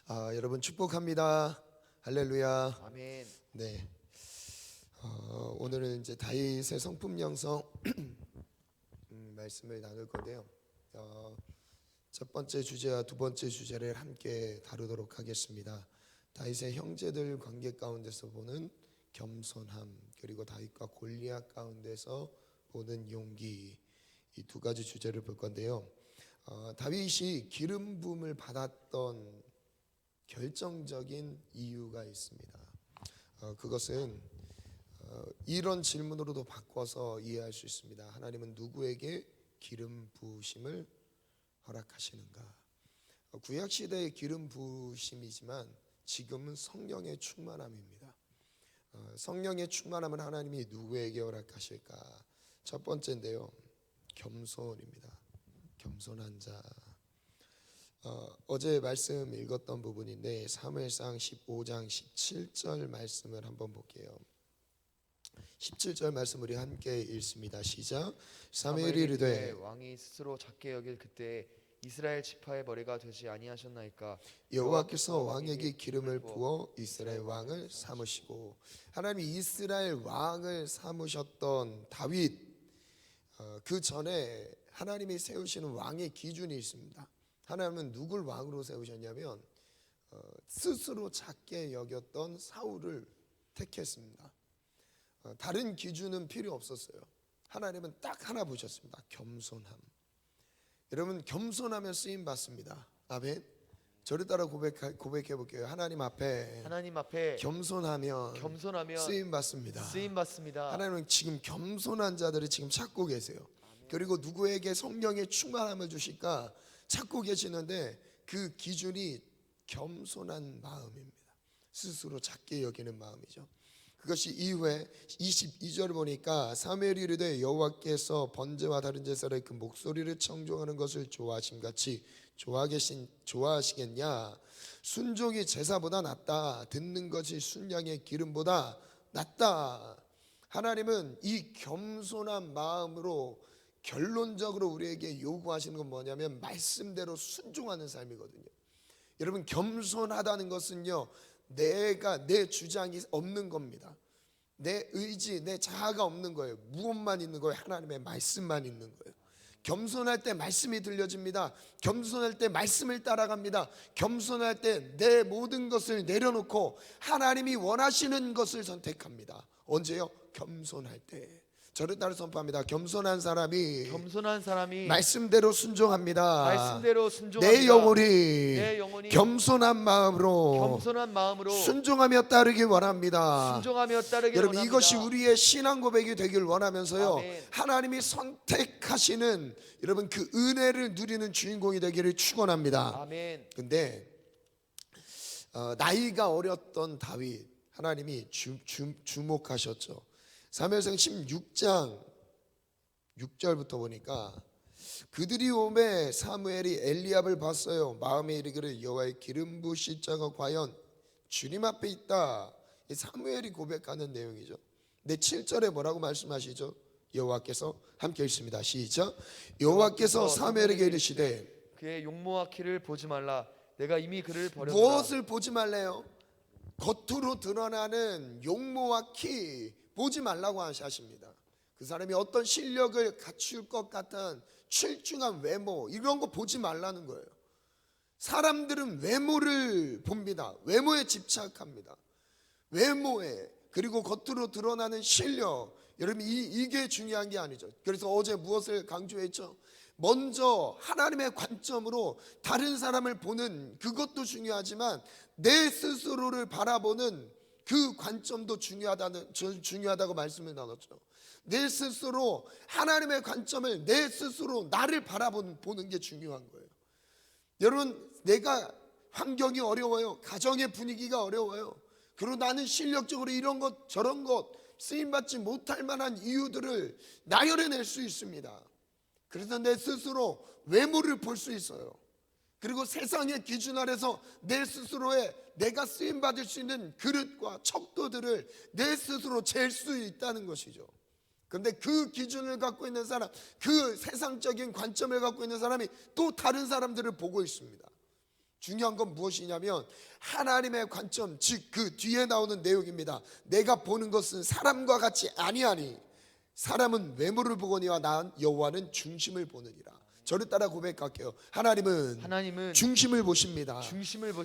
여러분 축복합니다. 할렐루야. 아멘. 네. 오늘은 이제 다윗의 성품 영성 말씀을 나눌 건데요. 첫 번째 주제와 두 번째 주제를 함께 다루도록 하겠습니다. 다윗의 형제들 관계 가운데서 보는 겸손함, 그리고 다윗과 골리앗 가운데서 보는 용기, 이 두 가지 주제를 볼 건데요. 다윗이 기름 부음을 받았던 결정적인 이유가 있습니다. 그것은 이런 질문으로도 바꿔서 이해할 수 있습니다. 하나님은 누구에게 기름 부으심을 허락하시는가? 구약 시대의 기름 부으심이지만 지금은 성령의 충만함입니다. 성령의 충만함을 하나님이 누구에게 허락하실까? 첫 번째인데요, 겸손입니다. 겸손한 자. 어제 말씀 읽었던 부분인데 사무엘상 15장 17절 말씀을 한번 볼게요. 17절 말씀 우리 함께 읽습니다. 시작. 사무엘이 이르되 왕이 스스로 작게 여길 그때 이스라엘 지파의 머리가 되지 아니하셨나이까? 여호와께서 왕에게 기름을 부어 이스라엘 왕을 삼으시고, 하나님이 이스라엘 왕을 삼으셨던 다윗, 그 전에 하나님이 세우시는 왕의 기준이 있습니다. 하나님은 누굴 왕으로 세우셨냐면 스스로 작게 여겼던 사울을 택했습니다. 다른 기준은 필요 없었어요. 하나님은 딱 하나 보셨습니다. 겸손함. 여러분, 겸손하면 쓰임 받습니다. 아멘. 저를 따라 고백해 볼게요. 하나님 앞에 겸손하면 쓰임 받습니다. 하나님은 지금 겸손한 자들을 지금 찾고 계세요. 그리고 누구에게 성령의 충만함을 주실까 찾고 계시는데, 그 기준이 겸손한 마음입니다. 스스로 작게 여기는 마음이죠. 그것이 이후에 22절 보니까 사무엘이 이르되 여호와께서 번제와 다른 제사를 그 목소리를 청종하는 것을 좋아하심같이 좋아하시겠냐? 순종이 제사보다 낫다. 듣는 것이 순양의 기름보다 낫다. 하나님은 이 겸손한 마음으로 결론적으로 우리에게 요구하시는 건 뭐냐면 말씀대로 순종하는 삶이거든요. 여러분, 겸손하다는 것은요, 내가 내 주장이 없는 겁니다. 내 의지, 내 자아가 없는 거예요. 무엇만 있는 거예요? 하나님의 말씀만 있는 거예요. 겸손할 때 말씀이 들려집니다. 겸손할 때 말씀을 따라갑니다. 겸손할 때 내 모든 것을 내려놓고 하나님이 원하시는 것을 선택합니다. 언제요? 겸손할 때. 저를 따라 선포합니다. 겸손한 사람이 말씀대로 순종합니다. 내 영혼이 겸손한 마음으로 순종하며 따르길 원합니다. 여러분, 이것이 우리의 신앙 고백이 되길 원하면서요, 아멘. 하나님이 선택하시는 여러분 그 은혜를 누리는 주인공이 되기를 축원합니다. 아멘. 근데 나이가 어렸던 다윗, 하나님이 주목하셨죠. 사무엘상 16장 6절부터 보니까 그들이 오매 사무엘이 엘리압을 봤어요. 마음에 이르기를 여호와의 기름 부으실 자가 과연 주님 앞에 있다. 사무엘이 고백하는 내용이죠. 근데 7절에 뭐라고 말씀하시죠? 여호와께서, 함께 읽습니다. 시작. 여호와께서 사무엘에게 이르시되 그의 용모와 키를 보지 말라. 내가 이미 그를 버렸노라. 무엇을 보지 말래요? 겉으로 드러나는 용모와 키 보지 말라고 하십니다. 그 사람이 어떤 실력을 갖출 것 같은 출중한 외모, 이런 거 보지 말라는 거예요. 사람들은 외모를 봅니다. 외모에 집착합니다. 외모에, 그리고 겉으로 드러나는 실력, 여러분 이게 중요한 게 아니죠. 그래서 어제 무엇을 강조했죠? 먼저 하나님의 관점으로 다른 사람을 보는 그것도 중요하지만 내 스스로를 바라보는 그 관점도 중요하다고 말씀을 나눴죠. 내 스스로 하나님의 관점을, 내 스스로 나를 바라보는 게 중요한 거예요. 여러분, 내가 환경이 어려워요. 가정의 분위기가 어려워요. 그리고 나는 실력적으로 이런 것 저런 것 쓰임받지 못할 만한 이유들을 나열해낼 수 있습니다. 그래서 내 스스로 외모를 볼 수 있어요. 그리고 세상의 기준 아래서 내 스스로의 내가 쓰임받을 수 있는 그릇과 척도들을 내 스스로 잴 수 있다는 것이죠. 그런데 그 기준을 갖고 있는 사람, 그 세상적인 관점을 갖고 있는 사람이 또 다른 사람들을 보고 있습니다. 중요한 건 무엇이냐면 하나님의 관점, 즉 그 뒤에 나오는 내용입니다. 내가 보는 것은 사람과 같이 아니하니 사람은 외모를 보거니와 나 여호와는 중심을 보느니라. 저를 따라 고백할게요. 하나님은 중심을 보십니다.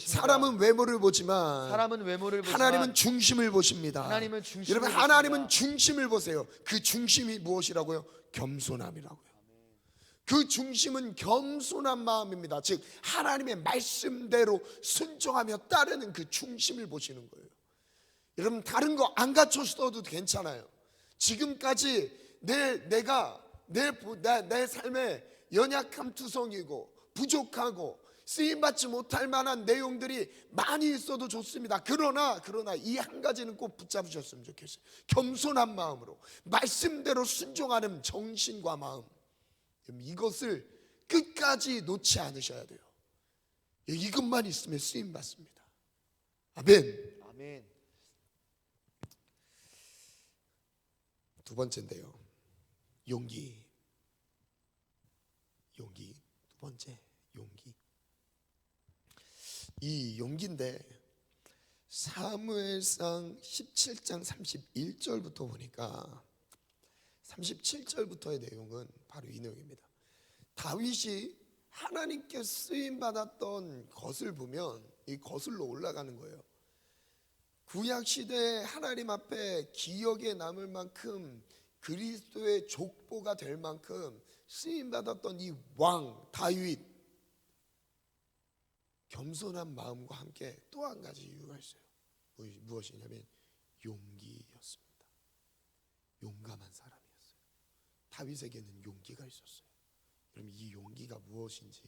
사람은 외모를 보지만 하나님은 중심을 보십니다. 여러분, 하나님은 중심을 보세요. 그 중심이 무엇이라고요? 겸손함이라고요. 그 중심은 겸손한 마음입니다. 즉 하나님의 말씀대로 순종하며 따르는 그 중심을 보시는 거예요. 여러분, 다른 거 안 갖췄어도 괜찮아요. 지금까지 내 삶에 연약함 투성이고 부족하고 쓰임받지 못할 만한 내용들이 많이 있어도 좋습니다. 그러나 이 한 가지는 꼭 붙잡으셨으면 좋겠어요. 겸손한 마음으로 말씀대로 순종하는 정신과 마음, 이것을 끝까지 놓지 않으셔야 돼요. 이것만 있으면 쓰임받습니다. 아멘. 두 번째인데요, 용기. 두 번째, 용기. 이 용기인데 사무엘상 17장 31절부터 보니까 37절부터의 내용은 바로 이 내용입니다. 다윗이 하나님께 쓰임 받았던 것을 보면 이 거슬러 올라가는 거예요. 구약 시대에 하나님 앞에 기억에 남을 만큼 그리스도의 족보가 될 만큼 쓰임 받았던 이 왕 다윗, 겸손한 마음과 함께 또 한 가지 이유가 있어요. 무엇이냐면 용기였습니다. 용감한 사람이었어요. 다윗에게는 용기가 있었어요. 그럼 이 용기가 무엇인지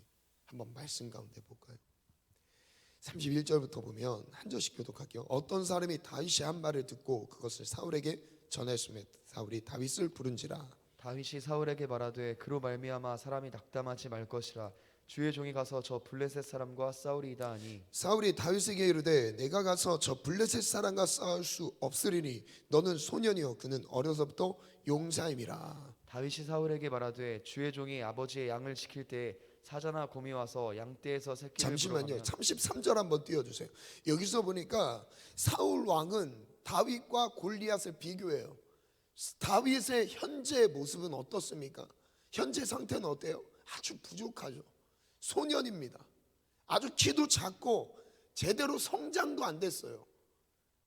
한번 말씀 가운데 볼까요? 31절부터 보면 한 절씩 교독할게요. 어떤 사람이 다윗이 한 말을 듣고 그것을 사울에게 전했으며 사울이 다윗을 부른지라. 다윗이 사울에게 말하되 그로 말미암아 사람이 낙담하지 말 것이라. 주의 종이 가서 저 블레셋 사람과 싸우리이다 하니 사울이 다윗에게 이르되 내가 가서 저 블레셋 사람과 싸울 수 없으리니 너는 소년이요 그는 어려서부터 용사임이라. 다윗이 사울에게 말하되 주의 종이 아버지의 양을 지킬 때에 사자나 곰이 와서 양떼에서 새끼를 잠시만요. 물어가면 33절 한번 띄워주세요. 여기서 보니까 사울 왕은 다윗과 골리앗을 비교해요. 다윗의 현재 모습은 어떻습니까? 현재 상태는 어때요? 아주 부족하죠. 소년입니다. 아주 키도 작고 제대로 성장도 안 됐어요.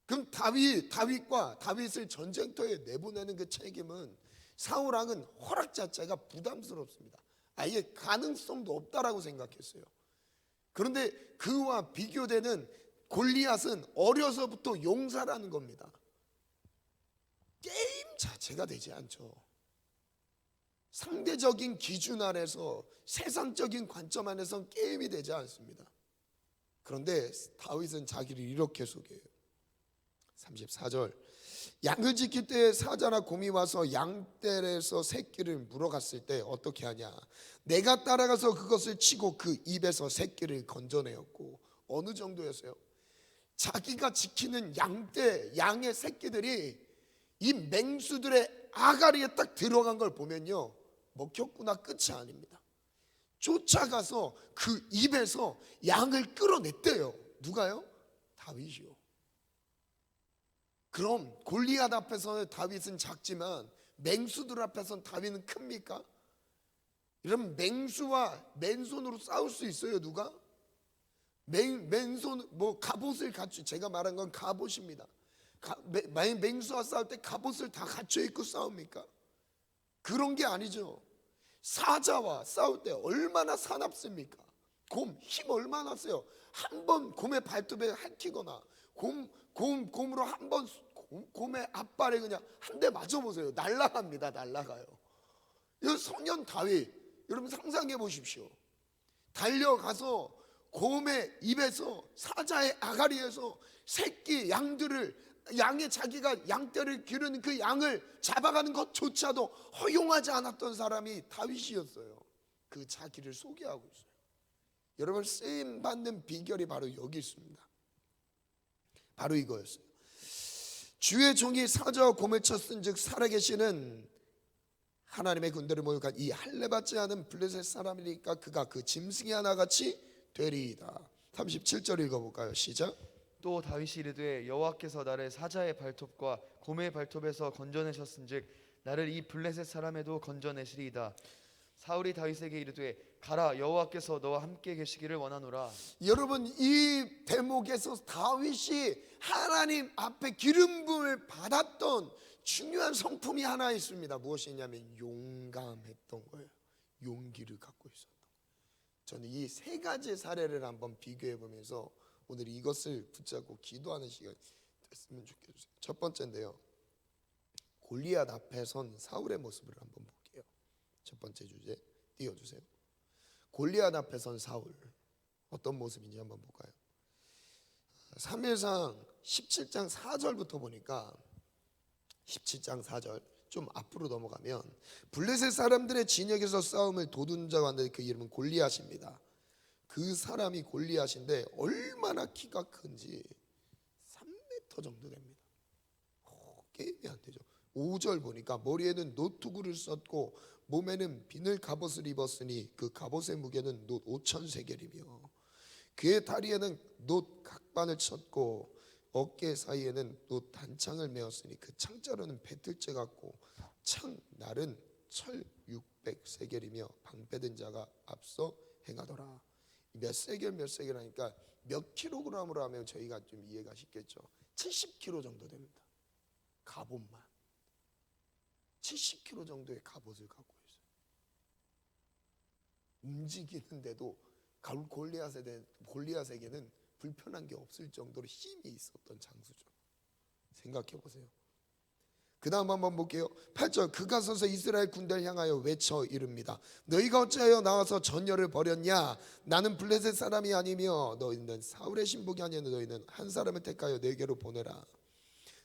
그럼 다윗과 다윗을 전쟁터에 내보내는 그 책임은 사울 왕은 허락 자체가 부담스럽습니다. 아예 가능성도 없다라고 생각했어요. 그런데 그와 비교되는 골리앗은 어려서부터 용사라는 겁니다. 게임 자체가 되지 않죠. 상대적인 기준 안에서 세상적인 관점 안에서는 게임이 되지 않습니다. 그런데 다윗은 자기를 이렇게 소개해요. 34절 양을 지킬 때 사자나 곰이 와서 양떼에서 새끼를 물어갔을 때 어떻게 하냐? 내가 따라가서 그것을 치고 그 입에서 새끼를 건져내었고. 어느 정도였어요? 자기가 지키는 양의 새끼들이 이 맹수들의 아가리에 딱 들어간 걸 보면요, 먹혔구나 끝이 아닙니다. 쫓아가서 그 입에서 양을 끌어냈대요. 누가요? 다윗이요. 그럼 골리앗 앞에서는 다윗은 작지만 맹수들 앞에서는 다윗은 큽니까? 이러면 맹수와 맨손으로 싸울 수 있어요? 누가? 맨손 갑옷을 갖추, 제가 말한 건 갑옷입니다. 맹수와 싸울 때 갑옷을 다 갖춰 입고 싸웁니까? 그런 게 아니죠. 사자와 싸울 때 얼마나 사납습니까? 곰 힘 얼마나 세요. 한 번 곰의 발톱에 핥히거나 곰으로 한 번 곰의 앞발에 그냥 한 대 맞아보세요. 날아갑니다. 날아가요. 이 소년 다윗, 여러분 상상해 보십시오. 달려가서 곰의 입에서, 사자의 아가리에서 새끼 양의 자기가 양떼를 기르는 그 양을 잡아가는 것조차도 허용하지 않았던 사람이 다윗이었어요. 그 자기를 소개하고 있어요. 여러분, 쓰임 받는 비결이 바로 여기 있습니다. 바로 이거였어요. 주의 종이 사자와 곰을 쳤은즉 살아계시는 하나님의 군대를 모욕한 이 할례받지 않은 블레셋 사람이니까 그가 그 짐승이 하나같이 되리이다. 37절 읽어볼까요? 시작. 또 다윗이 이르되 여호와께서 나를 사자의 발톱과 곰의 발톱에서 건져내셨은즉 나를 이 블레셋 사람에도 건져내시리이다. 사울이 다윗에게 이르되 가라, 여호와께서 너와 함께 계시기를 원하노라. 여러분, 이 대목에서 다윗이 하나님 앞에 기름 부음을 받았던 중요한 성품이 하나 있습니다. 무엇이냐면 용감했던 거예요. 용기를 갖고 있었던 거예요. 저는 이 세 가지 사례를 한번 비교해 보면서 오늘 이것을 붙잡고 기도하는 시간이 됐으면 좋겠어요. 첫 번째인데요, 골리앗 앞에 선 사울의 모습을 한번 볼게요. 첫 번째 주제 띄워주세요. 골리앗 앞에 선 사울, 어떤 모습인지 한번 볼까요? 사무엘상 17장 4절부터 보니까 17장 4절 좀 앞으로 넘어가면 블레셋 사람들의 진영에서 싸움을 도둔 자가 왔는데 그 이름은 골리앗입니다. 그 사람이 골리앗인데 얼마나 키가 큰지 3m 정도 됩니다. 게임이 안 되죠. 5절 보니까 머리에는 노투구를 썼고 몸에는 비늘 갑옷을 입었으니 그 갑옷의 무게는 놋 5,000세겔이며 그의 다리에는 놋 각반을 쳤고 어깨 사이에는 놋 단창을 메었으니 그 창자로는 배틀째 같고 창 날은 철 600세겔이며 방패든 자가 앞서 행하더라. 몇 세겔 몇 세겔 하니까 몇 킬로그램으로 하면 저희가 좀 이해가 쉽겠죠. 70kg 정도 됩니다. 갑옷만 70kg 정도의 갑옷을 갖고 있어요. 움직이는데도 골리앗에게는 불편한 게 없을 정도로 힘이 있었던 장수죠. 생각해 보세요. 그 다음 한번 볼게요. 8절 그가 서서 이스라엘 군대를 향하여 외쳐 이릅니다. 너희가 어찌하여 나와서 전열을 벌였냐? 나는 블레셋 사람이 아니며 너희는 사울의 신복이 아니며 너희는 한 사람을 택하여 내게로 보내라.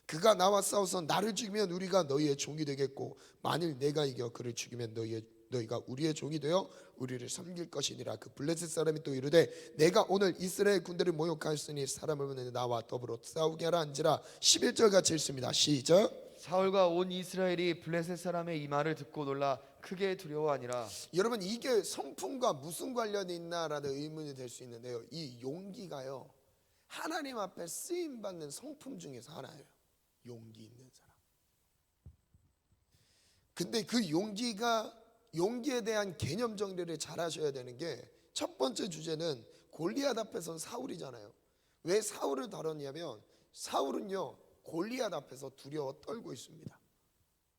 그가 나와 싸워서 나를 죽이면 우리가 너희의 종이 되겠고 만일 내가 이겨 그를 죽이면 너희가 우리의 종이 되어 우리를 섬길 것이니라. 그 블레셋 사람이 또 이르되 내가 오늘 이스라엘 군대를 모욕하였으니 사람을 보내 나와 더불어 싸우게 하라 한지라. 11절 같이 읽습니다. 시작. 사울과 온 이스라엘이 블레셋 사람의 이 말을 듣고 놀라 크게 두려워하니라. 여러분, 이게 성품과 무슨 관련이 있나라는 의문이 될 수 있는데요, 이 용기가요 하나님 앞에 쓰임받는 성품 중에서 하나예요. 용기 있는 사람. 근데 그 용기에 대한 개념 정리를 잘 하셔야 되는 게, 첫 번째 주제는 골리앗 앞에 선 사울이잖아요. 왜 사울을 다뤘냐면 사울은요 골리앗 앞에서 두려워 떨고 있습니다.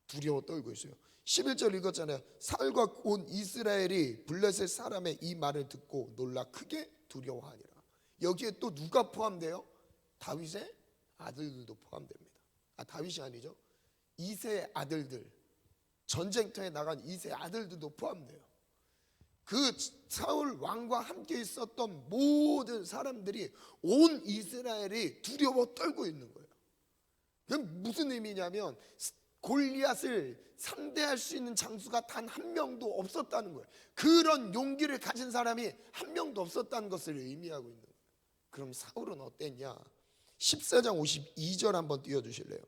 두려워 떨고 있어요. 11절 읽었잖아요. 사울과 온 이스라엘이 블레셋 사람의 이 말을 듣고 놀라 크게 두려워하니라. 여기에 또 누가 포함돼요? 다윗의 아들들도 포함됩니다. 다윗이 아니죠. 이세의 아들들, 전쟁터에 나간 이세의 아들들도 포함돼요. 그 사울 왕과 함께 있었던 모든 사람들이, 온 이스라엘이 두려워 떨고 있는 거예요. 그게 무슨 의미냐면 골리앗을 상대할 수 있는 장수가 단 한 명도 없었다는 거예요. 그런 용기를 가진 사람이 한 명도 없었다는 것을 의미하고 있는 거예요. 그럼 사울은 어땠냐? 14장 52절 한번 띄워주실래요?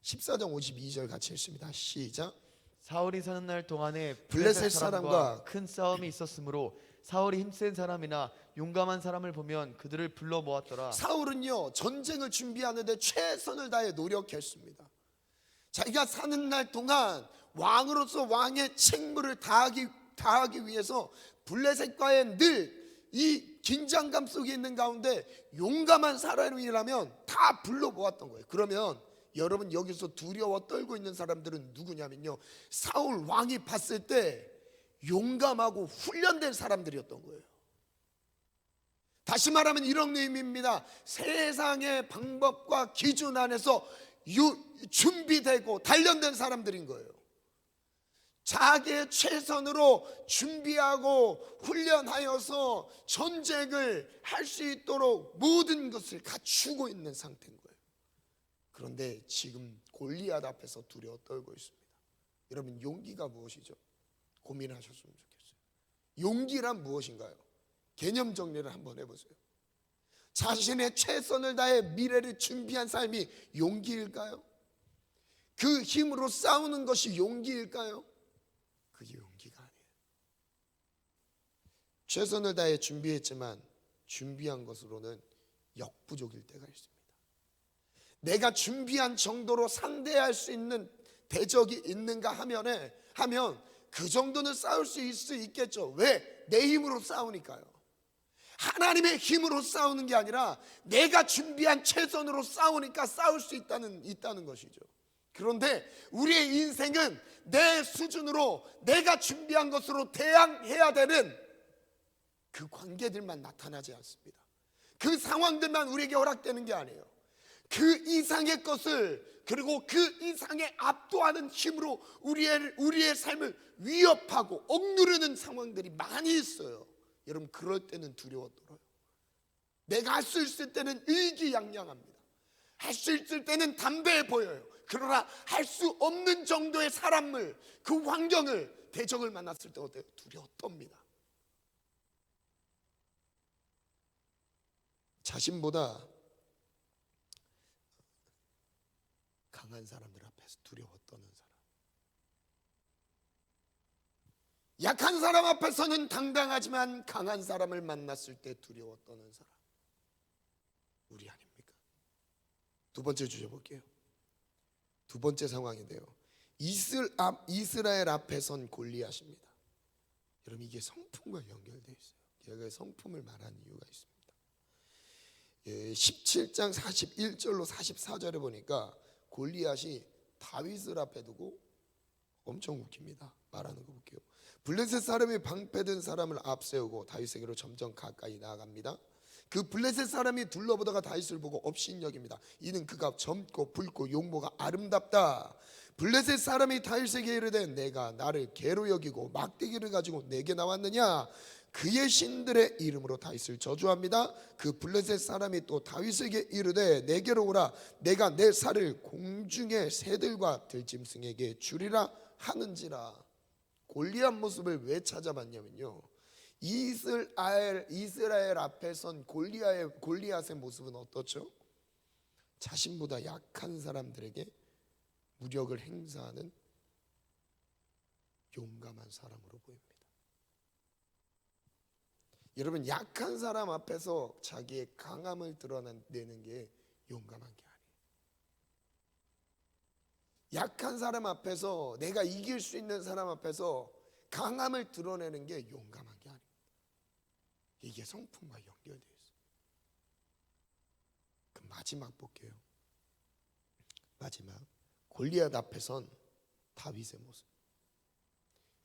14장 52절 같이 읽습니다. 시작. 사울이 사는 날 동안에 블레셋 사람과 큰 싸움이 있었으므로 사울이 힘센 사람이나 용감한 사람을 보면 그들을 불러 모았더라. 사울은요 전쟁을 준비하는데 최선을 다해 노력했습니다. 자기가 사는 날 동안 왕으로서 왕의 책무를 다하기 위해서 블레셋과의 늘 이 긴장감 속에 있는 가운데 용감한 사람이라면 다 불러 모았던 거예요. 그러면 여러분, 여기서 두려워 떨고 있는 사람들은 누구냐면요, 사울 왕이 봤을 때 용감하고 훈련된 사람들이었던 거예요. 다시 말하면 이런 의미입니다. 세상의 방법과 기준 안에서 준비되고 단련된 사람들인 거예요. 자기의 최선으로 준비하고 훈련하여서 전쟁을 할 수 있도록 모든 것을 갖추고 있는 상태인 거예요. 그런데 지금 골리앗 앞에서 두려워 떨고 있습니다. 여러분, 용기가 무엇이죠? 고민하셨으면 좋겠어요. 용기란 무엇인가요? 개념 정리를 한번 해보세요. 자신의 최선을 다해 미래를 준비한 삶이 용기일까요? 그 힘으로 싸우는 것이 용기일까요? 그게 용기가 아니에요. 최선을 다해 준비했지만 준비한 것으로는 역부족일 때가 있습니다. 내가 준비한 정도로 상대할 수 있는 대적이 있는가 하면 그 정도는 싸울 수 있겠죠. 왜? 내 힘으로 싸우니까요. 하나님의 힘으로 싸우는 게 아니라 내가 준비한 최선으로 싸우니까 싸울 수 있다는 것이죠. 그런데 우리의 인생은 내 수준으로 내가 준비한 것으로 대항해야 되는 그 관계들만 나타나지 않습니다. 그 상황들만 우리에게 허락되는 게 아니에요. 그 이상의 것을, 그리고 그 이상의 압도하는 힘으로 우리의 삶을 위협하고 억누르는 상황들이 많이 있어요. 여러분, 그럴 때는 두려워 떨어요. 내가 할 수 있을 때는 의기양양합니다. 할 수 있을 때는 담대해 보여요. 그러나 할 수 없는 정도의 사람을, 그 환경을, 대적을 만났을 때 어때요? 두려워 떱니다. 자신보다 강한 사람들 앞에서 두려워 떠는 사람, 약한 사람 앞에서는 당당하지만 강한 사람을 만났을 때 두려워 떠는 사람, 우리 아닙니까? 두 번째 주제 볼게요. 두 번째 상황인데요, 이스라엘 앞에 선 골리앗입니다. 여러분, 이게 성품과 연결되어 있어요. 제가 성품을 말한 이유가 있습니다. 17장 41절로 44절에 보니까 골리앗이 다윗을 앞에 두고 엄청 웃깁니다. 말하는 거 볼게요. 블레셋 사람이 방패든 사람을 앞세우고 다윗에게로 점점 가까이 나아갑니다. 그 블레셋 사람이 둘러보다가 다윗을 보고 업신여깁니다. 이는 그가 젊고 붉고 용모가 아름답다. 블레셋 사람이 다윗에게 이르되 내가 나를 개로 여기고 막대기를 가지고 내게 나왔느냐. 그의 신들의 이름으로 다윗을 저주합니다. 그 블레셋 사람이 또 다윗에게 이르되 내게로 오라. 내가 내 살을 공중의 새들과 들짐승에게 주리라 하는지라. 골리앗 모습을 왜 찾아봤냐면요, 이스라엘 앞에 선 골리앗의 모습은 어떻죠? 자신보다 약한 사람들에게 무력을 행사하는 용감한 사람으로 보입니다. 여러분, 약한 사람 앞에서 자기의 강함을 드러내는 게 용감한 게 아니에요. 약한 사람 앞에서, 내가 이길 수 있는 사람 앞에서 강함을 드러내는 게 용감한 게 아니에요. 이게 성품과 연결되어 있어요. 그 마지막 볼게요. 마지막, 골리앗 앞에 선 다윗의 모습.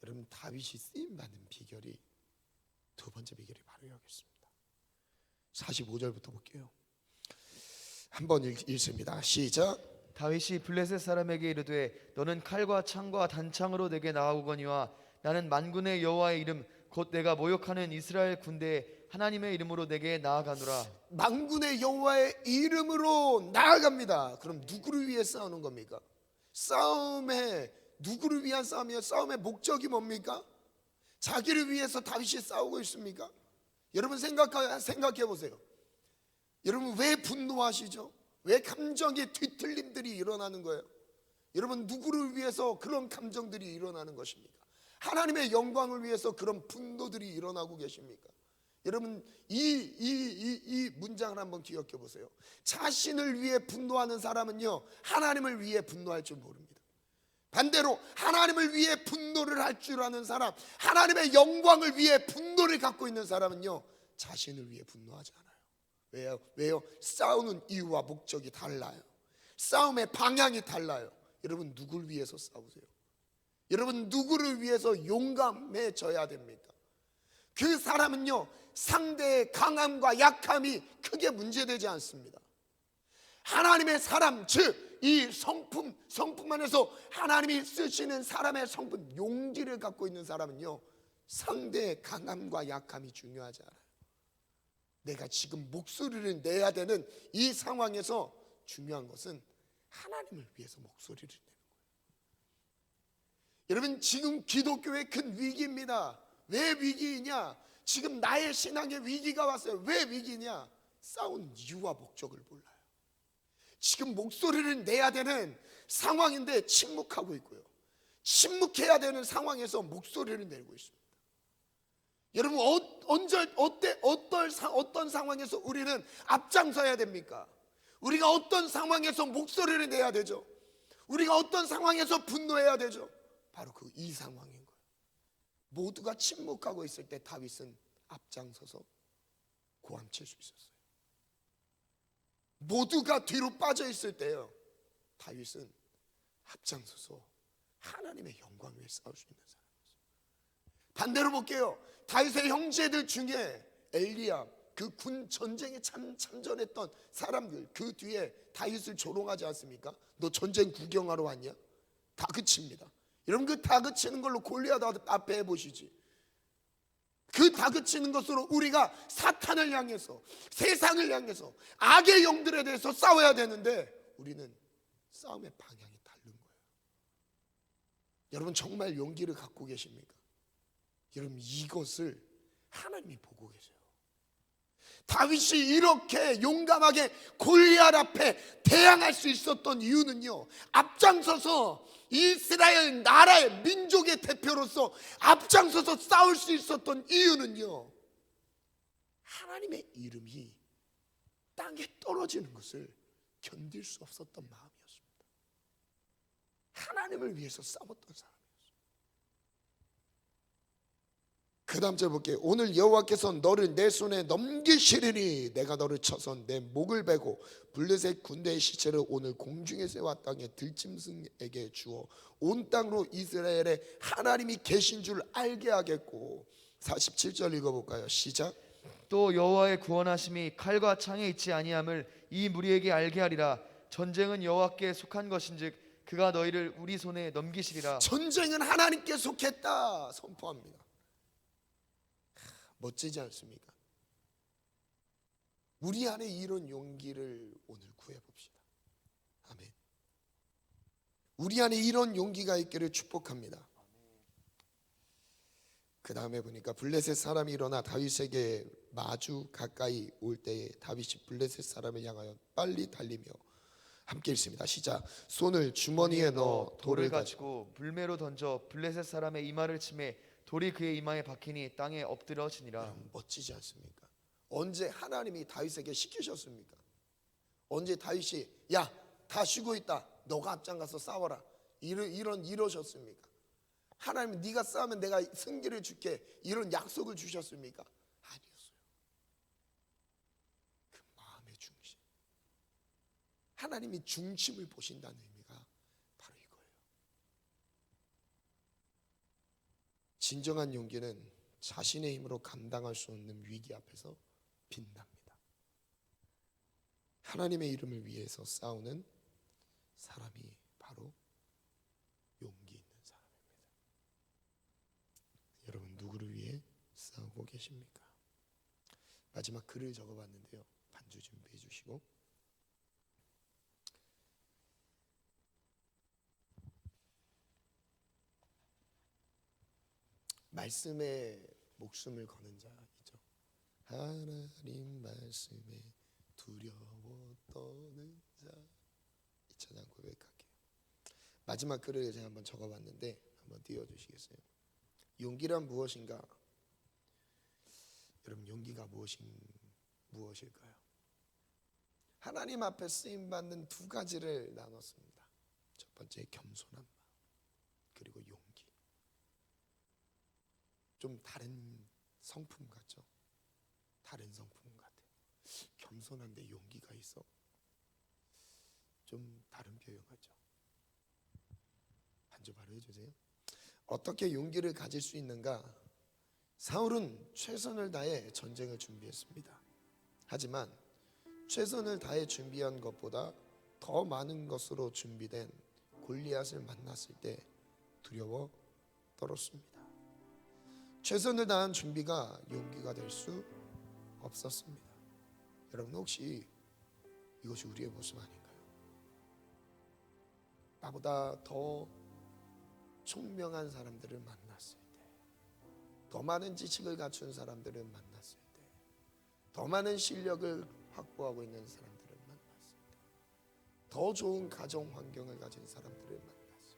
여러분, 다윗이 쓰임받는 비결이, 두 번째 비결이 바로 여기 있습니다. 45절부터 볼게요. 한번 읽습니다. 시작. 다윗이 블레셋 사람에게 이르되 너는 칼과 창과 단창으로 내게 나아오거니와 나는 만군의 여호와의 이름 곧 내가 모욕하는 이스라엘 군대의 하나님의 이름으로 내게 나아가노라. 만군의 여호와의 이름으로 나아갑니다. 그럼 누구를 위해 싸우는 겁니까? 싸움에, 누구를 위한 싸움이에요? 싸움의 목적이 뭡니까? 자기를 위해서 다윗이 싸우고 있습니까? 여러분, 생각해 보세요. 여러분, 왜 분노하시죠? 왜 감정의 뒤틀림들이 일어나는 거예요? 여러분, 누구를 위해서 그런 감정들이 일어나는 것입니까? 하나님의 영광을 위해서 그런 분노들이 일어나고 계십니까? 여러분, 이 문장을 한번 기억해 보세요. 자신을 위해 분노하는 사람은요, 하나님을 위해 분노할 줄 모릅니다. 반대로 하나님을 위해 분노를 할 줄 아는 사람, 하나님의 영광을 위해 분노를 갖고 있는 사람은요, 자신을 위해 분노하지 않아요. 왜요? 싸우는 이유와 목적이 달라요. 싸움의 방향이 달라요. 여러분, 누구를 위해서 싸우세요? 여러분, 누구를 위해서 용감해져야 됩니까? 그 사람은요, 상대의 강함과 약함이 크게 문제되지 않습니다. 하나님의 사람, 즉 이 성품 안에서 하나님이 쓰시는 사람의 성품, 용기를 갖고 있는 사람은요, 상대의 강함과 약함이 중요하지 않아요. 내가 지금 목소리를 내야 되는 이 상황에서 중요한 것은 하나님을 위해서 목소리를 내는 거예요. 여러분, 지금 기독교의 큰 위기입니다. 왜 위기이냐? 지금 나의 신앙의 위기가 왔어요. 왜 위기냐? 싸운 이유와 목적을 몰라요. 지금 목소리를 내야 되는 상황인데 침묵하고 있고요, 침묵해야 되는 상황에서 목소리를 내고 있습니다. 여러분 언제 어떤 상황에서 우리는 앞장서야 됩니까? 우리가 어떤 상황에서 목소리를 내야 되죠? 우리가 어떤 상황에서 분노해야 되죠? 바로 이 상황인 거예요. 모두가 침묵하고 있을 때 다윗은 앞장서서 고함칠 수 있었어요. 모두가 뒤로 빠져 있을 때요, 다윗은 앞장서서 하나님의 영광 위에 싸울 수 있는 사람이었어요. 반대로 볼게요. 다윗의 형제들 중에 엘리압, 그 군 전쟁에 참전했던 사람들, 그 뒤에 다윗을 조롱하지 않습니까? 너 전쟁 구경하러 왔냐? 다그칩니다. 여러분, 그 다그치는 걸로 골리앗 앞에 해보시지. 그 다그치는 것으로 우리가 사탄을 향해서, 세상을 향해서, 악의 영들에 대해서 싸워야 되는데 우리는 싸움의 방향이 다른 거예요. 여러분, 정말 용기를 갖고 계십니까? 여러분, 이것을 하나님이 보고 계세요. 다윗이 이렇게 용감하게 골리앗 앞에 대항할 수 있었던 이유는요, 앞장서서 이스라엘 나라의 민족의 대표로서 앞장서서 싸울 수 있었던 이유는요, 하나님의 이름이 땅에 떨어지는 것을 견딜 수 없었던 마음이었습니다. 하나님을 위해서 싸웠던 사람. 그 다음 절 볼게요. 오늘 여호와께서 너를 내 손에 넘기시리니 내가 너를 쳐서 내 목을 베고 블레셋 군대의 시체를 오늘 공중의 새와 땅의 들짐승에게 주어 온 땅으로 이스라엘에 하나님이 계신 줄 알게 하겠고. 47절 읽어볼까요? 시작. 또 여호와의 구원하심이 칼과 창에 있지 아니함을 이 무리에게 알게 하리라. 전쟁은 여호와께 속한 것인즉 그가 너희를 우리 손에 넘기시리라. 전쟁은 하나님께 속했다 선포합니다. 멋지지 않습니까? 우리 안에 이런 용기를 오늘 구해봅시다. 아멘. 우리 안에 이런 용기가 있기를 축복합니다. 그 다음에 보니까 블레셋 사람이 일어나 다윗에게 마주 가까이 올 때에 다윗이 블레셋 사람을 향하여 빨리 달리며 함께 읽습니다. 시작. 손을 주머니에 넣어 돌을 가지고 불매로 던져 블레셋 사람의 이마를 치매 돌이 그의 이마에 박히니 땅에 엎드러지니라. 멋지지 않습니까? 언제 하나님이 다윗에게 시키셨습니까? 언제 다윗이 야, 다 쉬고 있다, 너가 앞장 가서 싸워라, 이러셨습니까? 하나님, 네가 싸우면 내가 승리를 줄게, 이런 약속을 주셨습니까? 아니었어요. 그 마음의 중심, 하나님이 중심을 보신다는 의미가 바로 이거예요. 진정한 용기는 자신의 힘으로 감당할 수 없는 위기 앞에서 빛납니다. 하나님의 이름을 위해서 싸우는 사람이 바로 용기 있는 사람입니다. 여러분, 누구를 위해 싸우고 계십니까? 마지막 글을 적어봤는데요, 반주 준비해 주시고. 말씀에 목숨을 거는 자이죠. 하나님 말씀에 두려워 떠는 자. 이 찬양 고백할게요. 마지막 글을 제가 한번 적어봤는데 한번 띄워주시겠어요? 용기란 무엇인가? 여러분, 용기가 무엇일까요? 하나님 앞에 쓰임받는 두 가지를 나눴습니다. 첫 번째, 겸손한 마음, 그리고 용기. 좀 다른 성품 같죠? 다른 성품 같아요. 겸손한데 용기가 있어. 좀 다른 표현 같죠? 반주 바로 해주세요. 어떻게 용기를 가질 수 있는가? 사울은 최선을 다해 전쟁을 준비했습니다. 하지만 최선을 다해 준비한 것보다 더 많은 것으로 준비된 골리앗을 만났을 때 두려워 떨었습니다. 최선을 다한 준비가 용기가 될 수 없었습니다. 여러분, 혹시 이것이 우리의 모습 아닌가요? 나보다 더 총명한 사람들을 만났을 때, 더 많은 지식을 갖춘 사람들을 만났을 때, 더 많은 실력을 확보하고 있는 사람들을 만났을 때, 더 좋은 가정 환경을 가진 사람들을 만났을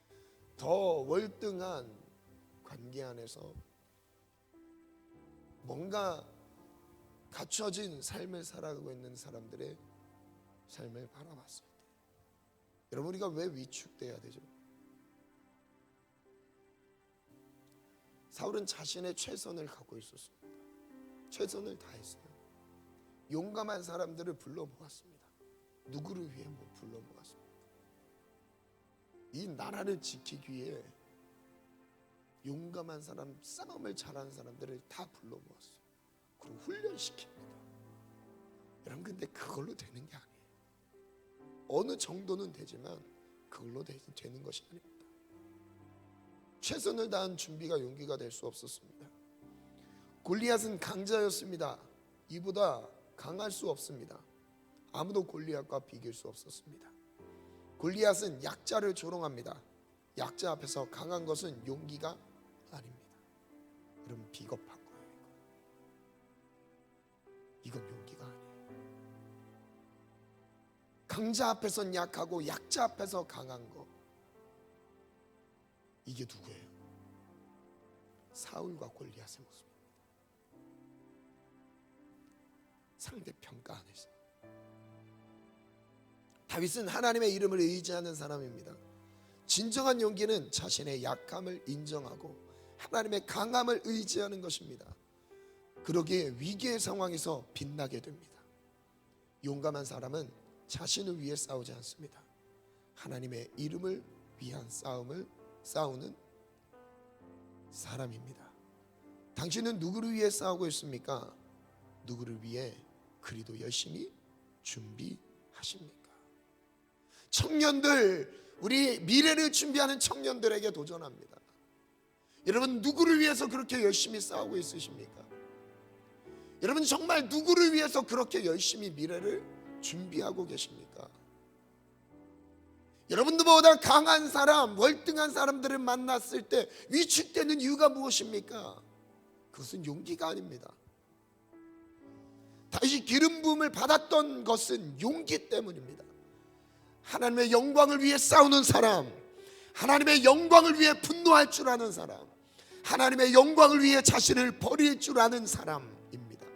때, 더 월등한 관계 안에서 뭔가 갖춰진 삶을 살아가고 있는 사람들의 삶을 바라봤을 때, 여러분, 우리가 왜 위축돼야 되죠? 사울은 자신의 최선을 갖고 있었습니다. 최선을 다했어요. 용감한 사람들을 불러 모았습니다. 누구를 위해 불러 모았습니까? 이 나라를 지키기 위해 용감한 사람, 싸움을 잘하는 사람들을 다 불러 모았어요. 그리고 훈련시킵니다. 여러분, 근데 그걸로 되는 게 아니에요. 어느 정도는 되지만 그걸로 되는 것이 아닙니다. 최선을 다한 준비가 용기가 될 수 없었습니다. 골리앗은 강자였습니다. 이보다 강할 수 없습니다. 아무도 골리앗과 비길 수 없었습니다. 골리앗은 약자를 조롱합니다. 약자 앞에서 강한 것은 용기가 아닙니다. 여러분, 비겁한 거예요. 이건 용기가 아니에요. 강자 앞에선 약하고 약자 앞에서 강한 거, 이게 누구예요? 사울과 골리앗의 모습입니다. 상대평가 안에서 다윗은 하나님의 이름을 의지하는 사람입니다. 진정한 용기는 자신의 약함을 인정하고 하나님의 강함을 의지하는 것입니다. 그러기에 위기의 상황에서 빛나게 됩니다. 용감한 사람은 자신을 위해 싸우지 않습니다. 하나님의 이름을 위한 싸우는 사람입니다. 당신은 누구를 위해 싸우고 있습니까? 누구를 위해 그리도 열심히 준비하십니까? 청년들, 우리 미래를 준비하는 청년들에게 도전합니다. 여러분, 누구를 위해서 그렇게 열심히 싸우고 있으십니까? 여러분, 정말 누구를 위해서 그렇게 열심히 미래를 준비하고 계십니까? 여러분들보다 강한 사람, 월등한 사람들을 만났을 때 위축되는 이유가 무엇입니까? 그것은 용기가 아닙니다. 다윗이 기름 부음을 받았던 것은 용기 때문입니다. 하나님의 영광을 위해 싸우는 사람, 하나님의 영광을 위해 분노할 줄 아는 사람, 하나님의 영광을 위해 자신을 버릴 줄 아는 사람입니다.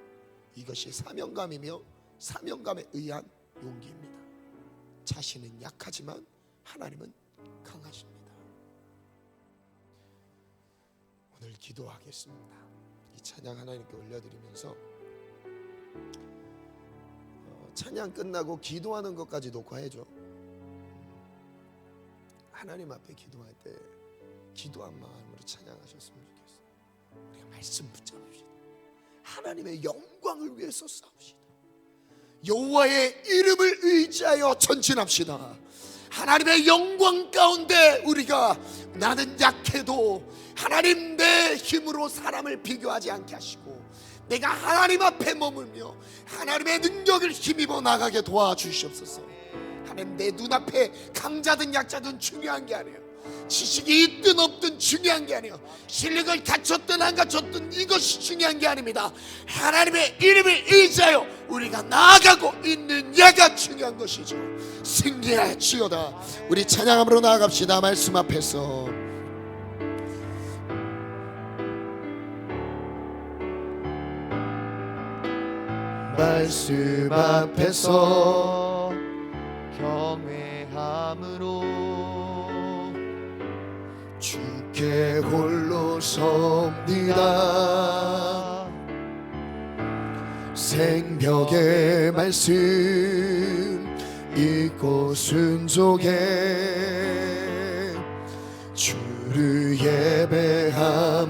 이것이 사명감이며 사명감에 의한 용기입니다. 자신은 약하지만 하나님은 강하십니다. 오늘 기도하겠습니다. 이 찬양 하나님께 올려드리면서 찬양 끝나고 기도하는 것까지 녹화해줘. 하나님 앞에 기도할 때 기도한 마음으로 찬양하셨으면 좋겠어요. 우리가 말씀 붙잡읍시다. 하나님의 영광을 위해서 싸우시다. 여호와의 이름을 의지하여 전진합시다. 하나님의 영광 가운데 우리가, 나는 약해도 하나님 내 힘으로 사람을 비교하지 않게 하시고 내가 하나님 앞에 머물며 하나님의 능력을 힘입어 나가게 도와주시옵소서. 하나님, 내 눈앞에 강자든 약자든 중요한 게 아니에요. 지식이 있든 없든 중요한 게 아니에요. 실력을 갖췄든 안 갖췄든 이것이 중요한 게 아닙니다. 하나님의 이름을 의지하여 우리가 나아가고 있는 예가 중요한 것이죠. 승리할지어다. 우리 찬양함으로 나아갑시다. 말씀 앞에서 말씀 앞에서 경외함으로 주께 홀로 섭니다. 생명의 말씀 읽고 순종해 주를 예배합니다.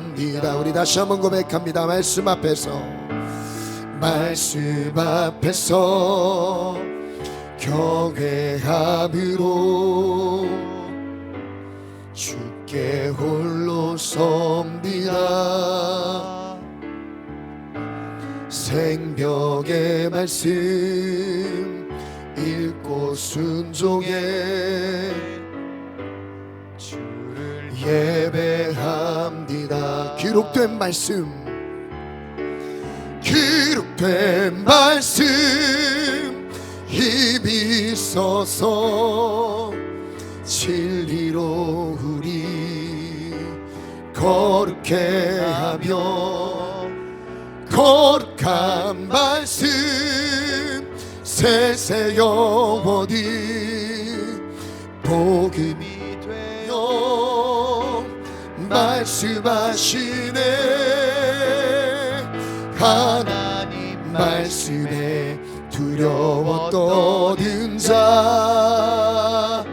우리 다시 한번 고백합니다. 말씀 앞에서 경외함으로 주께 홀로 섭니다. 생명의 말씀 읽고 순종해 주를 예배합니다. 기록된 말씀 힘이 있어서 진리로 우리 거룩해 하며 거룩한 말씀 세세 영원히 복음이 되어 말씀하시네. 하나님 말씀에 두려워 떠든 자,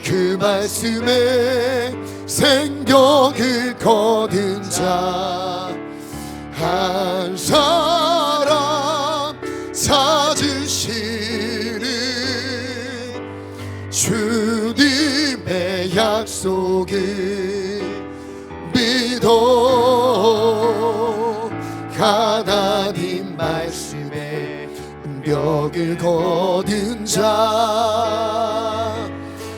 그 말씀에 생명을 거둔 자, 한 사람 찾으시는 주님의 약속을 믿어. 하나님 말씀에 벽을 거둔 자,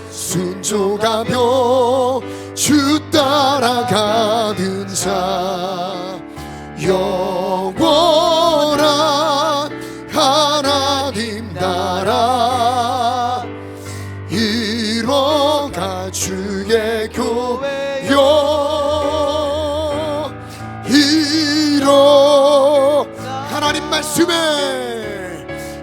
순종하며 주 따라가는 자, 영원한 하나님 나라 이뤄가 주의 교회여 이뤄. 하나님 말씀에,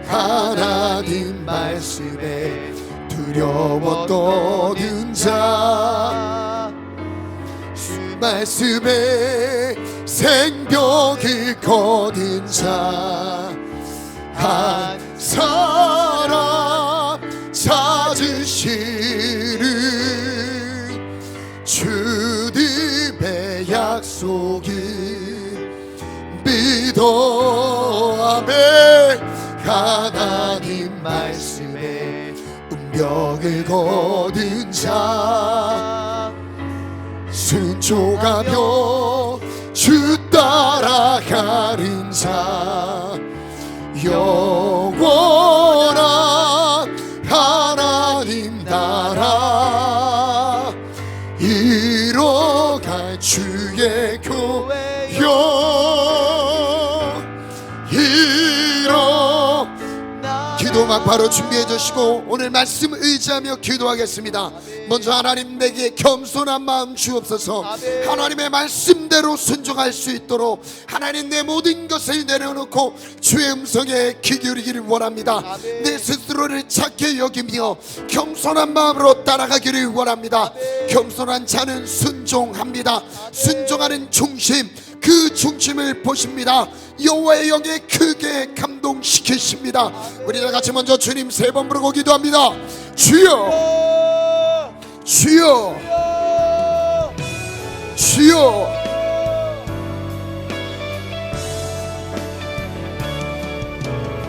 하나님 말씀에 두려워 떠는 자, 말씀에 생명을 거둔 자, 한 사람 찾으시는 주님의 약속을 믿어. 아멘. 하나님 말씀에 운명을 거둔 자, 순종하며 주 따라가는 자, 영원한 하나님 나라 이뤄갈 주의 교회여 이뤄. 기도막 바로 준비해 주시고 오늘 말씀 의지하며 기도하겠습니다. 먼저 하나님, 내게 겸손한 마음 주옵소서. 하나님의 말씀대로 순종할 수 있도록 하나님, 내 모든 것을 내려놓고 주의 음성에 귀 기울이기를 원합니다. 내 스스로를 착해 여기며 겸손한 마음으로 따라가기를 원합니다. 겸손한 자는 순종합니다. 순종하는 중심, 그 중심을 보십니다. 여호와의 영에 크게 감동시키십니다. 우리 다 같이 먼저 주님 3번 부르고 기도합니다. 주여, 주여, 주여.